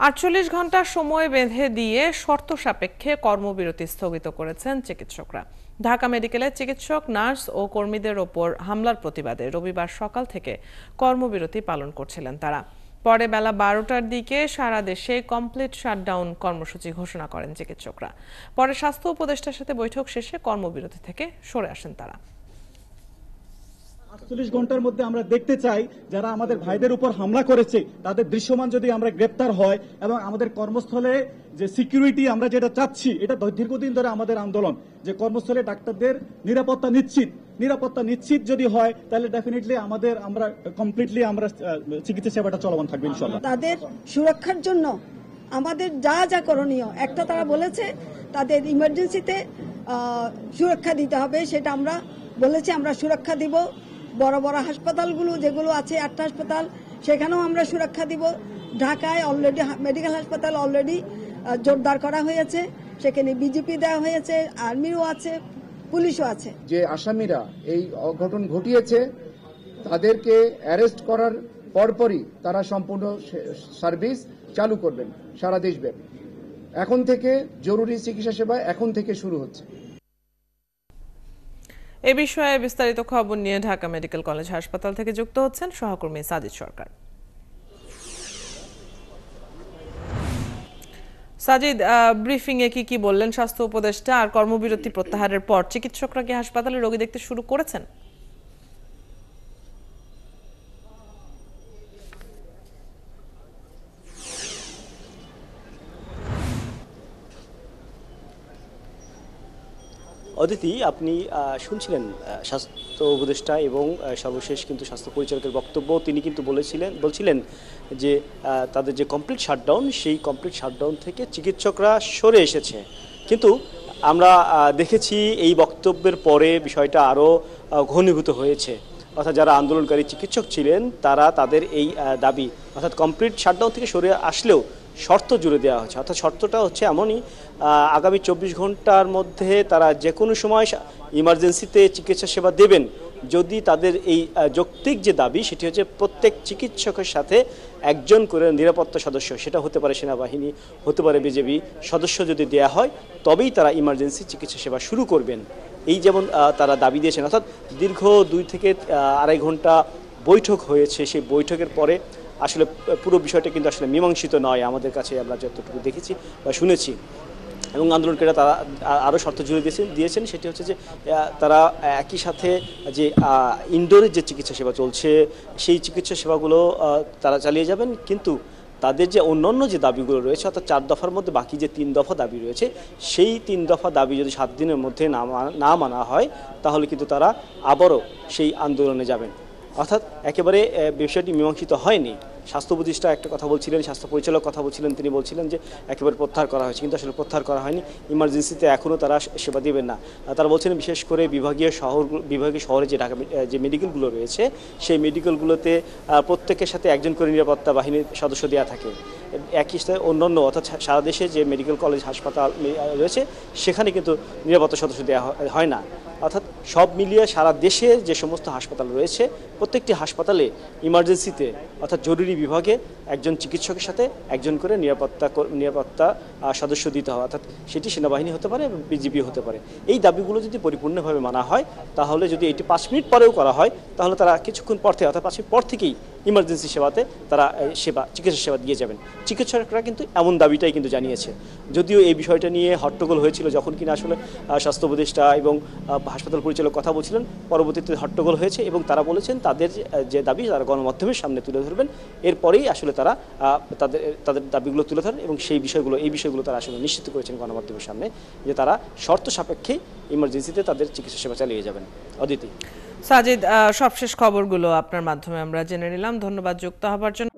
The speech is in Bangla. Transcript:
৪৮ ঘন্টা সময় বেঁধে দিয়ে শর্ত সাপেক্ষে কর্মবিরতি স্থগিত করেছেন চিকিৎসকরা। ঢাকা মেডিকেলের চিকিৎসক, নার্স ও কর্মীদের ওপর হামলার প্রতিবাদে রবিবার সকাল থেকে কর্মবিরতি পালন করছিলেন তারা। পরে বেলা ১২টার দিকে সারা দেশে কমপ্লিট শাটডাউন কর্মসূচি ঘোষণা করেন চিকিৎসকরা। পরে স্বাস্থ্য উপদেষ্টার সাথে বৈঠক শেষে কর্মবিরতি থেকে সরে আসেন তারা। ৪৮ ঘন্টার মধ্যে আমরা দেখতে চাই যারা আমাদের ভাইদের উপর হামলা করেছে তাদের দৃশ্যমান যদি আমরা গ্রেপ্তার হয় এবং আমাদের কর্মস্থলে যে সিকিউরিটি আমরা যেটা চাচ্ছি, এটা দীর্ঘদিন ধরে আমাদের আন্দোলন যে কর্মস্থলে ডাক্তারদের নিরাপত্তা নিশ্চিত যদি হয় তাহলে ডেফিনেটলি আমরা কমপ্লিটলি চিকিৎসা সেবাটা চলমান থাকবে ইনশাআল্লাহ। তাদের সুরক্ষার জন্য আমাদের যা যা করণীয়, একটা তারা বলেছে তাদের ইমার্জেন্সিতে সুরক্ষা দিতে হবে, সেটা আমরা বলেছি আমরা সুরক্ষা দিব। বড় বড় হাসপাতালগুলো যেগুলো আছে 8টা হাসপাতাল, সেখানেও আমরা সুরক্ষা দিব। ঢাকায় অলরেডি মেডিকেল হাসপাতাল অলরেডি জোরদার করা হয়েছে, সেখানে বিজেপি দেওয়া হয়েছে, আর্মিও আছে, পুলিশও আছে। যে আসামিরা এই অঘটন ঘটিয়েছে তাদেরকে অ্যারেস্ট করার পরপরই তারা সম্পূর্ণ সার্ভিস চালু করবেন সারা দেশব্যাপী। এখন থেকে জরুরি চিকিৎসা সেবা এখন থেকে শুরু হচ্ছে। এ বিষয়ে বিস্তারিত খবর নিয়ে ঢাকা মেডিকেল কলেজ হাসপাতাল থেকে যুক্ত হচ্ছেন সহকর্মী সাজিদ সরকার। সাজিদ, ব্রিফিং এ কি বললেন স্বাস্থ্য উপদেষ্টা, আর কর্মবিরতি প্রত্যাহারের পর চিকিৎসকরা কি হাসপাতালে রোগী দেখতে শুরু করেছেন? অদিতি, আপনি শুনছিলেন স্বাস্থ্য উপদেষ্টা এবং সর্বশেষ কিন্তু স্বাস্থ্য পরিচালকের বক্তব্য। তিনি কিন্তু বলছিলেন যে তাদের যে কমপ্লিট শাটডাউন, সেই কমপ্লিট শাটডাউন থেকে চিকিৎসকরা সরে এসেছে। কিন্তু আমরা দেখেছি এই বক্তব্যের পরে বিষয়টা আরও ঘনীভূত হয়েছে। অর্থাৎ যারা আন্দোলনকারী চিকিৎসক ছিলেন তারা তাদের এই দাবি, অর্থাৎ কমপ্লিট শাটডাউন থেকে সরে আসলেও শর্ত জুড়ে দেওয়া হচ্ছে। অর্থাৎ শর্তটা হচ্ছে এমনই, আগামী ২৪ ঘন্টার মধ্যে তারা যে কোনো সময় ইমার্জেন্সিতে চিকিৎসা সেবা দেবেন যদি তাদের এই যৌক্তিক যে দাবি সেটি হচ্ছে প্রত্যেক চিকিৎসকের সাথে একজন করে নিরাপত্তা সদস্য, সেটা হতে পারে সেনাবাহিনী, হতে পারে বিজেপি সদস্য যদি দেয়া হয় তবেই তারা ইমার্জেন্সি চিকিৎসা সেবা শুরু করবেন। এই যেমন তারা দাবি দিয়েছেন। অর্থাৎ দীর্ঘ 2 থেকে 2.5 ঘন্টা বৈঠক হয়েছে। সেই বৈঠকের পরে আসলে পুরো বিষয়টা কিন্তু আসলে মীমাংসিত নয় আমাদের কাছে, আমরা যতটুকু দেখেছি বা শুনেছি। এবং আন্দোলনকারীরা তারা আরও শর্ত জুড়ে দিয়েছেন, সেটি হচ্ছে যে তারা একই সাথে যে ইনডোরের যে চিকিৎসা সেবা চলছে সেই চিকিৎসা সেবাগুলো তারা চালিয়ে যাবেন, কিন্তু তাদের যে অন্যান্য যে দাবিগুলো রয়েছে অর্থাৎ 4 দফার মধ্যে বাকি যে 3 দফা দাবি রয়েছে সেই 3 দফা দাবি যদি 7 দিনের মধ্যে না মানা হয় তাহলে কিন্তু তারা আবারও সেই আন্দোলনে যাবেন। অর্থাৎ একেবারে বিষয়টি মীমাংসিত হয়নি। স্বাস্থ্য উপদেষ্টা একটা কথা বলছিলেন, স্বাস্থ্য পরিচালক কথা বলছিলেন, তিনি বলছিলেন যে একেবারে প্রত্যাহার করা হয়েছে, কিন্তু আসলে প্রত্যাহার করা হয়নি। ইমার্জেন্সিতে এখনও তারা সেবা দেবেন না। তারা বলছেন বিশেষ করে বিভাগীয় শহরে যে ঢাকা যে মেডিকেলগুলো রয়েছে সেই মেডিকেলগুলোতে প্রত্যেকের সাথে একজন করে নিরাপত্তা বাহিনীর সদস্য দেওয়া থাকে। একই সাথে অন্যান্য অর্থাৎ সারা দেশে যে মেডিকেল কলেজ হাসপাতাল রয়েছে সেখানে কিন্তু নিরাপত্তা সদস্য দেওয়া হয় না। অর্থাৎ সব মিলিয়ে সারা দেশে যে সমস্ত হাসপাতাল রয়েছে প্রত্যেকটি হাসপাতালে ইমার্জেন্সিতে অর্থাৎ জরুরি বিভাগে একজন চিকিৎসকের সাথে একজন করে নিরাপত্তা সদস্য দিতে হবে। অর্থাৎ সেটি সেনাবাহিনী হতে পারে এবং বিজিবি হতে পারে। এই দাবিগুলো যদি পরিপূর্ণভাবে মানা হয় তাহলে যদি এটি 5 মিনিট পরেও করা হয় তাহলে তারা কিছুক্ষণ পর থেকে অর্থাৎ 5 মিনিট পর থেকেই ইমার্জেন্সি সেবাতে তারা চিকিৎসা সেবা দিয়ে যাবেন। চিকিৎসকরা কিন্তু এমন দাবিটাই কিন্তু জানিয়েছে। যদিও এই বিষয়টা নিয়ে হট্টগোল হয়েছিল যখন কিনা আসলে স্বাস্থ্য উপদেষ্টা এবং হাসপাতাল পরিচালক কথা বলছিলেন, পরবর্তীতে হট্টগোল হয়েছে এবং তারা বলেছেন তাদের যে দাবি তারা গণমাধ্যমের সামনে তুলে ধরবেন। এরপরেই আসলে তারা তাদের দাবিগুলো তুলে ধরেন এবং এই বিষয়গুলো তারা আসলে নিশ্চিত করেছেন গণমাধ্যমের সামনে যে তারা শর্ত সাপেক্ষে ইমার্জেন্সিতে তাদের চিকিৎসা সেবা চালিয়ে যাবেন। অদিতি, সাজিদ, সবশেষ খবরগুলো আপনার মাধ্যমে আমরা জেনে নিলাম। ধন্যবাদ যুক্ত হবার জন্য।